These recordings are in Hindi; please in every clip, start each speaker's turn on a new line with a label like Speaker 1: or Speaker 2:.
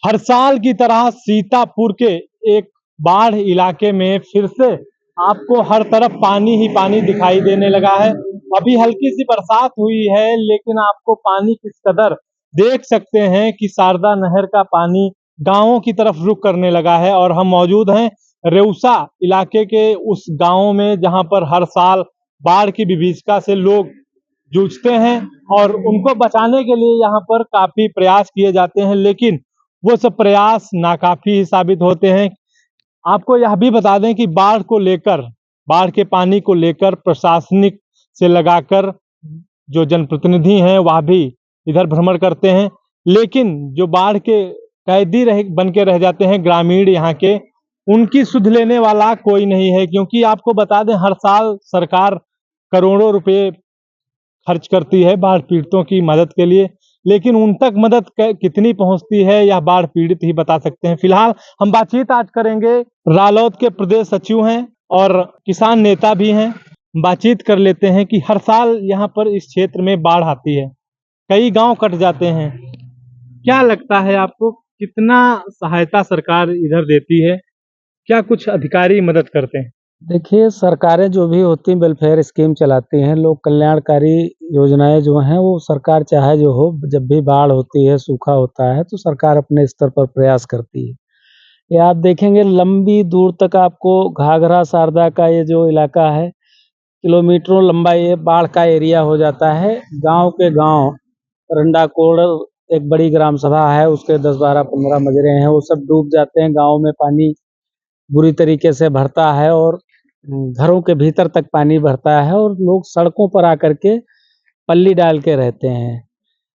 Speaker 1: हर साल की तरह सीतापुर के एक बाढ़ इलाके में फिर से आपको हर तरफ पानी ही पानी दिखाई देने लगा है। अभी हल्की सी बरसात हुई है लेकिन आपको पानी किस कदर देख सकते हैं कि शारदा नहर का पानी गांवों की तरफ रुख करने लगा है। और हम मौजूद हैं रेउसा इलाके के उस गांव में जहां पर हर साल बाढ़ की विभीषिका से लोग जूझते हैं और उनको बचाने के लिए यहाँ पर काफी प्रयास किए जाते हैं, लेकिन वो सब प्रयास नाकाफी ही साबित होते हैं। आपको यह भी बता दें कि बाढ़ के पानी को लेकर प्रशासनिक से लगाकर जो जनप्रतिनिधि हैं वह भी इधर भ्रमण करते हैं, लेकिन जो बाढ़ के कैदी बन के रह जाते हैं ग्रामीण यहाँ के, उनकी सुध लेने वाला कोई नहीं है। क्योंकि आपको बता दें हर साल सरकार करोड़ों रुपए खर्च करती है बाढ़ पीड़ितों की मदद के लिए, लेकिन उन तक मदद कितनी पहुंचती है यह बाढ़ पीड़ित ही बता सकते हैं। फिलहाल हम बातचीत आज करेंगे, रालोद के प्रदेश सचिव हैं और किसान नेता भी हैं। बातचीत कर लेते हैं कि हर साल यहाँ पर इस क्षेत्र में बाढ़ आती है, कई गांव कट जाते हैं। क्या लगता है आपको, कितना सहायता सरकार इधर देती है? क्या कुछ अधिकारी मदद करते हैं?
Speaker 2: देखिए, सरकारें जो भी होती हैं वेलफेयर स्कीम चलाती हैं, लोक कल्याणकारी योजनाएं जो हैं वो सरकार चाहे जो हो, जब भी बाढ़ होती है, सूखा होता है तो सरकार अपने स्तर पर प्रयास करती है। ये आप देखेंगे लंबी दूर तक आपको घाघरा शारदा का ये जो इलाका है, किलोमीटरों लंबा ये बाढ़ का एरिया हो जाता है। गांव के गांव रंडाकोड़ एक बड़ी ग्राम सभा है, उसके 10-12-15 मजरे हैं, वो सब डूब जाते हैं। गांव में पानी बुरी तरीके से भरता है और घरों के भीतर तक पानी भरता है और लोग सड़कों पर आकर के पल्ली डाल के रहते हैं।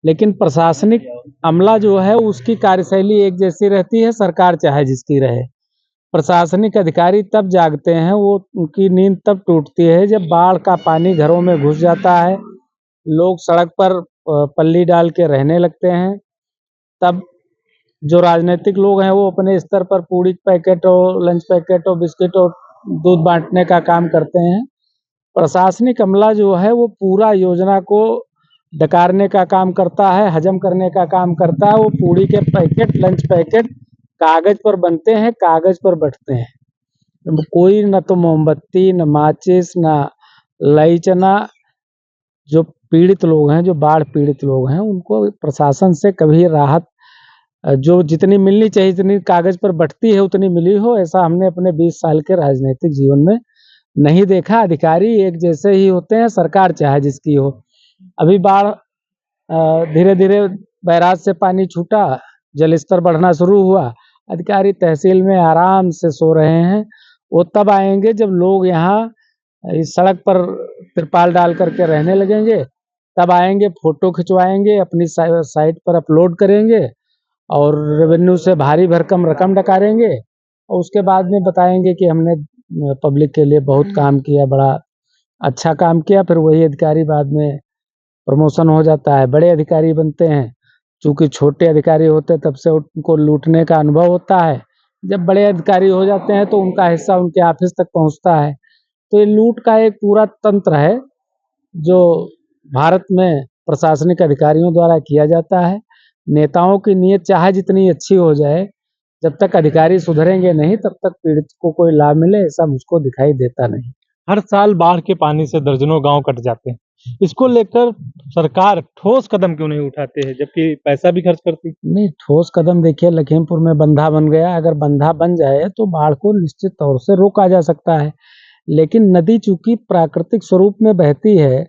Speaker 2: लेकिन प्रशासनिक अमला जो है उसकी कार्यशैली एक जैसी रहती है, सरकार चाहे जिसकी रहे। प्रशासनिक अधिकारी तब जागते हैं, वो उनकी नींद तब टूटती है जब बाढ़ का पानी घरों में घुस जाता है, लोग सड़क पर पल्ली डाल के रहने लगते हैं। तब जो राजनीतिक लोग हैं वो अपने स्तर पर पूड़ी पैकेट और लंच पैकेट और बिस्किट और दूध बांटने का काम करते हैं। प्रशासनिक अमला जो है वो पूरा योजना को डकारने का काम करता है, हजम करने का काम करता है। वो पूड़ी के पैकेट, लंच पैकेट कागज पर बनते हैं, कागज पर बंटते हैं। कोई न तो मोमबत्ती, न माचिस, न लाइचना। जो पीड़ित लोग हैं, जो बाढ़ पीड़ित लोग हैं, उनको प्रशासन से कभी राहत जो जितनी मिलनी चाहिए, जितनी कागज पर बंटती है उतनी मिली हो, ऐसा हमने अपने 20 साल के राजनीतिक जीवन में नहीं देखा। अधिकारी एक जैसे ही होते हैं, सरकार चाहे जिसकी हो। अभी बाढ़ धीरे धीरे बैराज से पानी छूटा, जल स्तर बढ़ना शुरू हुआ, अधिकारी तहसील में आराम से सो रहे हैं। वो तब आएंगे जब लोग यहाँ इस सड़क पर तिरपाल डाल करके रहने लगेंगे, तब आएंगे, फोटो खिंचवाएंगे, अपनी साइट पर अपलोड करेंगे और रेवेन्यू से भारी भरकम रकम डकारेंगे और उसके बाद में बताएंगे कि हमने पब्लिक के लिए बहुत काम किया, बड़ा अच्छा काम किया। फिर वही अधिकारी बाद में प्रमोशन हो जाता है, बड़े अधिकारी बनते हैं। चूंकि छोटे अधिकारी होते तब से उनको लूटने का अनुभव होता है, जब बड़े अधिकारी हो जाते हैं तो उनका हिस्सा उनके ऑफिस तक पहुंचता है। तो ये लूट का एक पूरा तंत्र है जो भारत में प्रशासनिक अधिकारियों द्वारा किया जाता है। नेताओं की नीयत चाहे जितनी अच्छी हो जाए, जब तक अधिकारी सुधरेंगे नहीं तब तक पीड़ित को कोई लाभ मिले ऐसा मुझको दिखाई देता नहीं।
Speaker 1: हर साल बाढ़ के पानी से दर्जनों गांव कट जाते हैं, इसको लेकर सरकार ठोस कदम क्यों नहीं उठाते हैं, जबकि पैसा भी खर्च करती?
Speaker 2: नहीं, ठोस कदम देखिए, लखीमपुर में बंधा बन गया, अगर बंधा बन जाए तो बाढ़ को निश्चित तौर से रोका जा सकता है। लेकिन नदी चूंकि प्राकृतिक स्वरूप में बहती है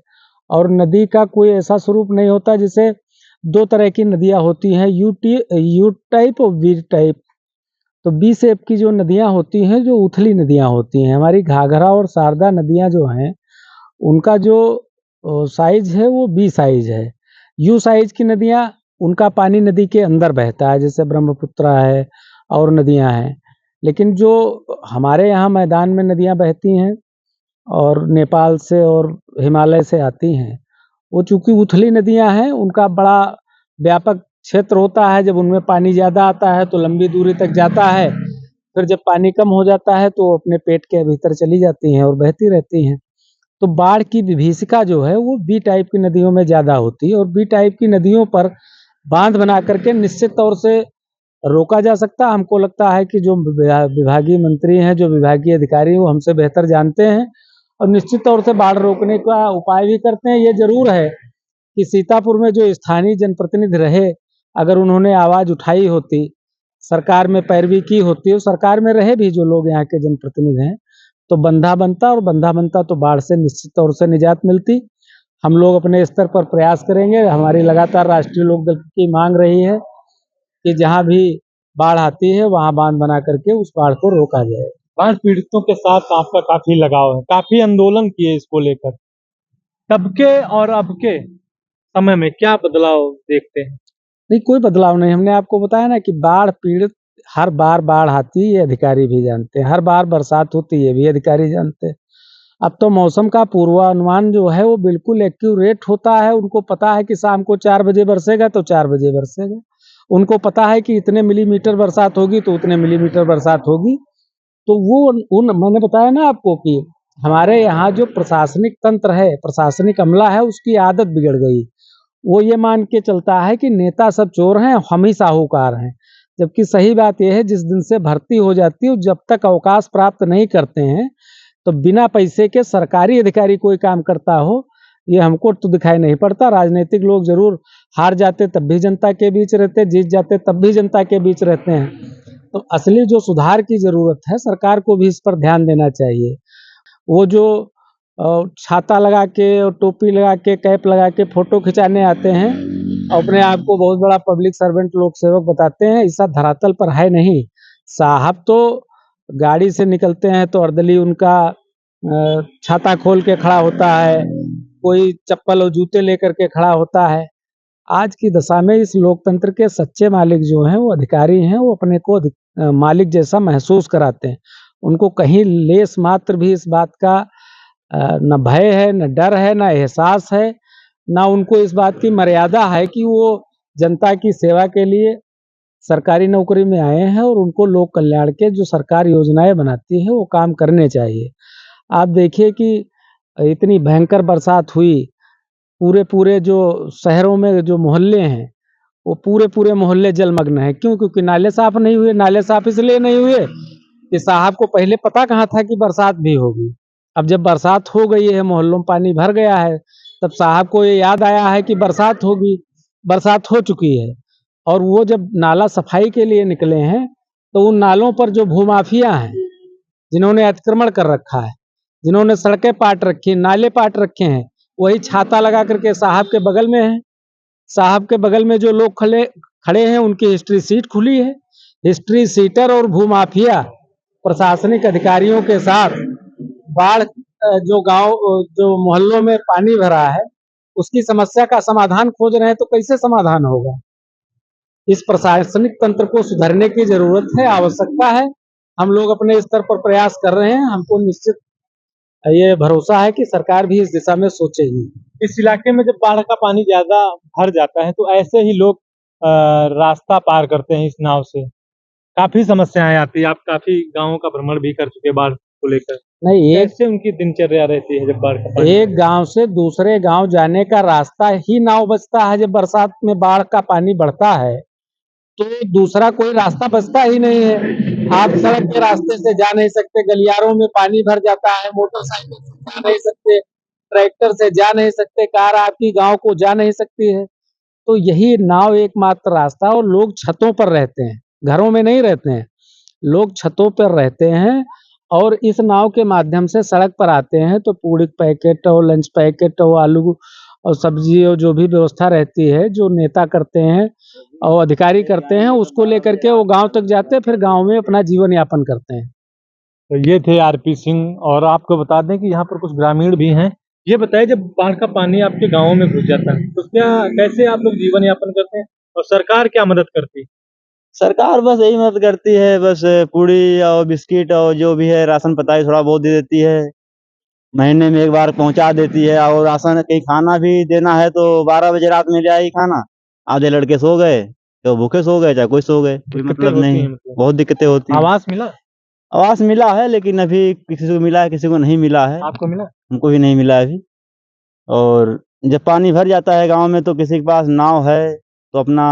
Speaker 2: और नदी का कोई ऐसा स्वरूप नहीं होता, जैसे दो तरह की नदियां होती हैं, यू टाइप और वी टाइप। तो बी शेप की जो नदियां होती हैं, जो उथली नदियां होती हैं, हमारी घाघरा और शारदा नदियां जो हैं, उनका जो साइज है वो बी साइज है। यू साइज की नदियां, उनका पानी नदी के अंदर बहता है, जैसे ब्रह्मपुत्र है और नदियां हैं। लेकिन जो हमारे यहाँ मैदान में नदियां बहती हैं और नेपाल से और हिमालय से आती हैं, वो चूंकि उथली नदियां हैं, उनका बड़ा व्यापक क्षेत्र होता है। जब उनमें पानी ज़्यादा आता है तो लंबी दूरी तक जाता है, फिर जब पानी कम हो जाता है तो अपने पेट के भीतर चली जाती हैं और बहती रहती हैं। तो बाढ़ की विभीषिका जो है वो बी टाइप की नदियों में ज़्यादा होती है और बी टाइप की नदियों पर बांध बना करके निश्चित तौर से रोका जा सकता। हमको लगता है कि जो विभागीय मंत्री हैं, जो विभागीय अधिकारी हैं, वो हमसे बेहतर जानते हैं और निश्चित तौर से बाढ़ रोकने का उपाय भी करते हैं। ये जरूर है कि सीतापुर में जो स्थानीय जनप्रतिनिधि रहे, अगर उन्होंने आवाज़ उठाई होती, सरकार में पैरवी की होती, और सरकार में रहे भी जो लोग यहाँ के जनप्रतिनिधि हैं, तो बंधा बनता, और बंधा बनता तो बाढ़ से निश्चित तौर से निजात मिलती। हम लोग अपने स्तर पर प्रयास करेंगे। हमारी लगातार राष्ट्रीय लोकदल की मांग रही है कि जहाँ भी बाढ़ आती है वहाँ बांध बना करके उस बाढ़ को रोका जाए।
Speaker 1: बाढ़ पीड़ितों के साथ आपका काफी लगाव है, काफी आंदोलन किए इसको लेकर। तब के और अब के समय में क्या बदलाव देखते हैं?
Speaker 2: नहीं, कोई बदलाव नहीं। हमने आपको बताया ना कि बाढ़ पीड़ित हर बार बाढ़ आती है, ये अधिकारी भी जानते हैं। हर बार बरसात होती है, ये भी अधिकारी जानते हैं। अब तो मौसम का पूर्वानुमान जो है वो बिल्कुल एक्यूरेट होता है। उनको पता है कि शाम को 4 बजे बरसेगा तो 4 बजे बरसेगा। उनको पता है कि इतने मिलीमीटर बरसात होगी तो उतने मिलीमीटर बरसात होगी। तो वो उन मैंने बताया ना आपको कि हमारे यहाँ जो प्रशासनिक तंत्र है, प्रशासनिक अमला है, उसकी आदत बिगड़ गई। वो ये मान के चलता है कि नेता सब चोर हैं, हम ही साहूकार हैं। जबकि सही बात यह है, जिस दिन से भर्ती हो जाती है, जब तक अवकाश प्राप्त नहीं करते हैं, तो बिना पैसे के सरकारी अधिकारी कोई काम करता हो, ये हमको तो दिखाई नहीं पड़ता। राजनीतिक लोग जरूर हार जाते तब भी जनता के बीच रहते, जीत जाते तब भी जनता के बीच रहते हैं। तो असली जो सुधार की जरूरत है, सरकार को भी इस पर ध्यान देना चाहिए। वो जो छाता लगा के और टोपी लगा के, कैप लगा के फोटो खिंचाने आते हैं, अपने आप को बहुत बड़ा पब्लिक सर्वेंट, लोक सेवक बताते हैं, ऐसा धरातल पर है नहीं। साहब तो गाड़ी से निकलते हैं तो अर्दली उनका छाता खोल के खड़ा होता है, कोई चप्पल और जूते लेकर के खड़ा होता है। आज की दशा में इस लोकतंत्र के सच्चे मालिक जो हैं, वो अधिकारी हैं, वो अपने को मालिक जैसा महसूस कराते हैं। उनको कहीं लेस मात्र भी इस बात का न भय है, न डर है, न एहसास है, न उनको इस बात की मर्यादा है कि वो जनता की सेवा के लिए सरकारी नौकरी में आए हैं और उनको लोक कल्याण के जो सरकार योजनाएं बनाती है वो काम करने चाहिए। आप देखिए कि इतनी भयंकर बरसात हुई, पूरे जो शहरों में जो मोहल्ले हैं, वो पूरे मोहल्ले जलमग्न हैं। क्यों? क्योंकि नाले साफ नहीं हुए। नाले साफ इसलिए नहीं हुए कि साहब को पहले पता कहाँ था कि बरसात भी होगी। अब जब बरसात हो गई है, मोहल्लों में पानी भर गया है, तब साहब को ये याद आया है कि बरसात होगी। बरसात हो चुकी है और वो जब नाला सफाई के लिए निकले हैं, तो उन नालों पर जो भूमाफिया हैं, जिन्होंने अतिक्रमण कर रखा है, जिन्होंने सड़कें पाट रखी, नाले पाट रखे हैं, वही छाता लगा करके साहब के बगल में है। साहब के बगल में जो लोग खड़े हैं, उनकी हिस्ट्री सीट खुली है। हिस्ट्री सीटर और भूमाफिया प्रशासनिक अधिकारियों के साथ बाढ़ जो गांव, जो मोहल्लों में पानी भरा है, उसकी समस्या का समाधान खोज रहे हैं, तो कैसे समाधान होगा? इस प्रशासनिक तंत्र को सुधारने की जरूरत है, आवश्यकता है। हम लोग अपने स्तर पर प्रयास कर रहे हैं। हमको निश्चित ये भरोसा है कि सरकार भी इस दिशा में सोचेगी।
Speaker 1: इस इलाके में जब बाढ़ का पानी ज्यादा भर जाता है तो ऐसे ही लोग रास्ता पार करते हैं इस नाव से। काफी समस्याएं आती है। आप काफी गांवों का भ्रमण भी कर चुके बाढ़ को लेकर।
Speaker 2: नहीं,
Speaker 1: कैसे उनकी दिनचर्या रहती है जब बाढ़ का पानी?
Speaker 2: एक गांव से दूसरे गांव जाने का रास्ता ही नाव बचता है। जब बरसात में बाढ़ का पानी बढ़ता है तो दूसरा कोई रास्ता बचता ही नहीं है। आप सड़क के रास्ते से जा नहीं सकते, गलियारों में पानी भर जाता है, मोटरसाइकिल से जा नहीं सकते, ट्रैक्टर से जा नहीं सकते, कार आपकी गांव को जा नहीं सकती है। तो यही नाव एकमात्र रास्ता। और लोग छतों पर रहते हैं, घरों में नहीं रहते हैं, लोग छतों पर रहते हैं और इस नाव के माध्यम से सड़क पर आते हैं। तो पूड़ी पैकेट और लंच पैकेट और आलू और सब्जी और जो भी व्यवस्था रहती है, जो नेता करते हैं और अधिकारी करते हैं, उसको लेकर के वो गांव तक जाते हैं, फिर गांव में अपना जीवन यापन करते हैं।
Speaker 1: तो ये थे आरपी सिंह। और आपको बता दें कि यहाँ पर कुछ ग्रामीण भी हैं। ये बताइए, जब बाढ़ का पानी आपके गाँव में घुस जाता है तो क्या, कैसे आप लोग जीवन यापन करते हैं और सरकार क्या मदद करती है?
Speaker 3: सरकार बस यही मदद करती है, बस पूड़ी और बिस्किट और जो भी है राशन पताई थोड़ा बहुत दे देती है। महीने में एक बार पहुंचा देती है। और राशन कहीं खाना भी देना है तो 12 बजे रात में ले आई खाना। आधे लड़के सो गए तो भूखे सो गए, चाहे कोई सो गए, कोई मतलब नहीं। बहुत दिक्कतें होती हैं।
Speaker 1: आवास मिला?
Speaker 3: आवास मिला है, लेकिन अभी किसी को मिला है, किसी को नहीं मिला है।
Speaker 1: आपको मिला?
Speaker 3: हमको भी नहीं मिला अभी। और जब पानी भर जाता है गाँव में तो किसी के पास नाव है तो अपना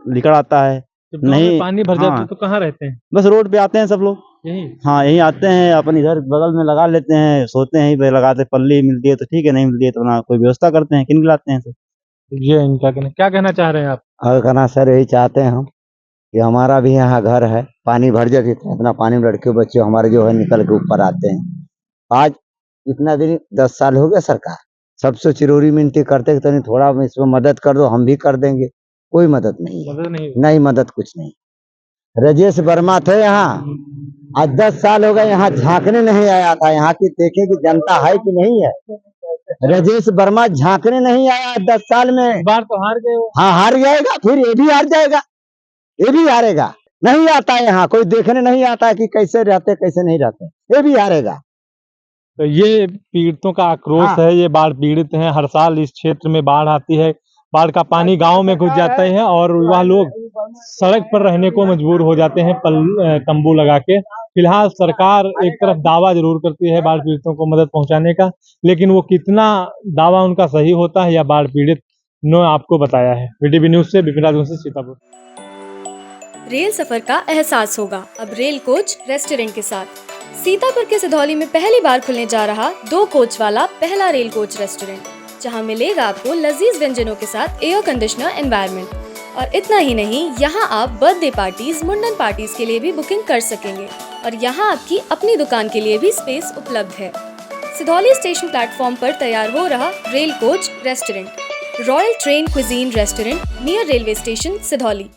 Speaker 3: निकल आता है।
Speaker 1: जब गाँव में
Speaker 3: नहीं,
Speaker 1: पानी भर जाता है
Speaker 3: हाँ।
Speaker 1: तो कहाँ रहते हैं?
Speaker 3: बस रोड पे आते हैं सब लोग।
Speaker 1: यही
Speaker 3: हाँ, यहीं आते हैं, अपन इधर बगल में लगा लेते हैं, सोते हैं यहीं पे लगाते, पल्ली मिलती है तो ठीक है, नहीं मिलती है तो अपना कोई व्यवस्था करते हैं, किन लाते हैं सब।
Speaker 1: ये इनका क्या कहना चाह रहे हैं आप?
Speaker 4: और कहना सर यही चाहते हैं हम कि हमारा भी यहाँ घर है, पानी भर जाती है, इतना पानी में लड़के बच्चे हमारे जो है निकल के ऊपर आते हैं। आज इतना दिन 10 साल हो गया सरकार सबसे चिरोरी मिनती करते कि तनी थोड़ा इसमें मदद कर दो, हम भी कर देंगे, कोई मदद नहीं है,
Speaker 1: मदद नहीं
Speaker 4: नहीं मदद कुछ नहीं। राजेश वर्मा थे यहाँ, आज 10 साल हो गए, यहाँ झांकने नहीं आया था, यहाँ की देखे कि जनता है कि नहीं है। राजेश वर्मा झांकने नहीं आया 10 साल में।
Speaker 1: इस बार तो हार गए हो।
Speaker 4: हाँ, हार जाएगा, फिर ये भी हार जाएगा, ये भी हारेगा। नहीं आता है यहाँ, कोई देखने नहीं आता है कि कैसे रहते कैसे नहीं रहते, ये भी हारेगा।
Speaker 1: तो ये पीड़ितों का आक्रोश
Speaker 4: हाँ।
Speaker 1: है, ये बाढ़ पीड़ित हैं, हर साल इस क्षेत्र में बाढ़ आती है, बाढ़ का पानी गांव में घुस जाते हैं और वह लोग सड़क पर रहने को मजबूर हो जाते हैं तंबू लगा के। फिलहाल सरकार एक तरफ दावा जरूर करती है बाढ़ पीड़ितों को मदद पहुंचाने का, लेकिन वो कितना दावा उनका सही होता है या बाढ़ पीड़ित ने आपको बताया है। वीटीवी न्यूज से विपिन राजवंशी, सीतापुर।
Speaker 5: रेल सफर का एहसास होगा अब रेल कोच रेस्टोरेंट के साथ। सीतापुर के सिधौली में पहली बार खुलने जा रहा 2 कोच वाला पहला रेल कोच रेस्टोरेंट, जहां मिलेगा आपको लजीज व्यंजनों के साथ एयर कंडीशनर एनवायरनमेंट। और इतना ही नहीं, यहाँ आप बर्थडे पार्टीज, मुंडन पार्टीज के लिए भी बुकिंग कर सकेंगे और यहाँ आपकी अपनी दुकान के लिए भी स्पेस उपलब्ध है। सिधौली स्टेशन प्लेटफॉर्म पर तैयार हो रहा rail coach restaurant, royal train cuisine restaurant near railway station Sidhauli.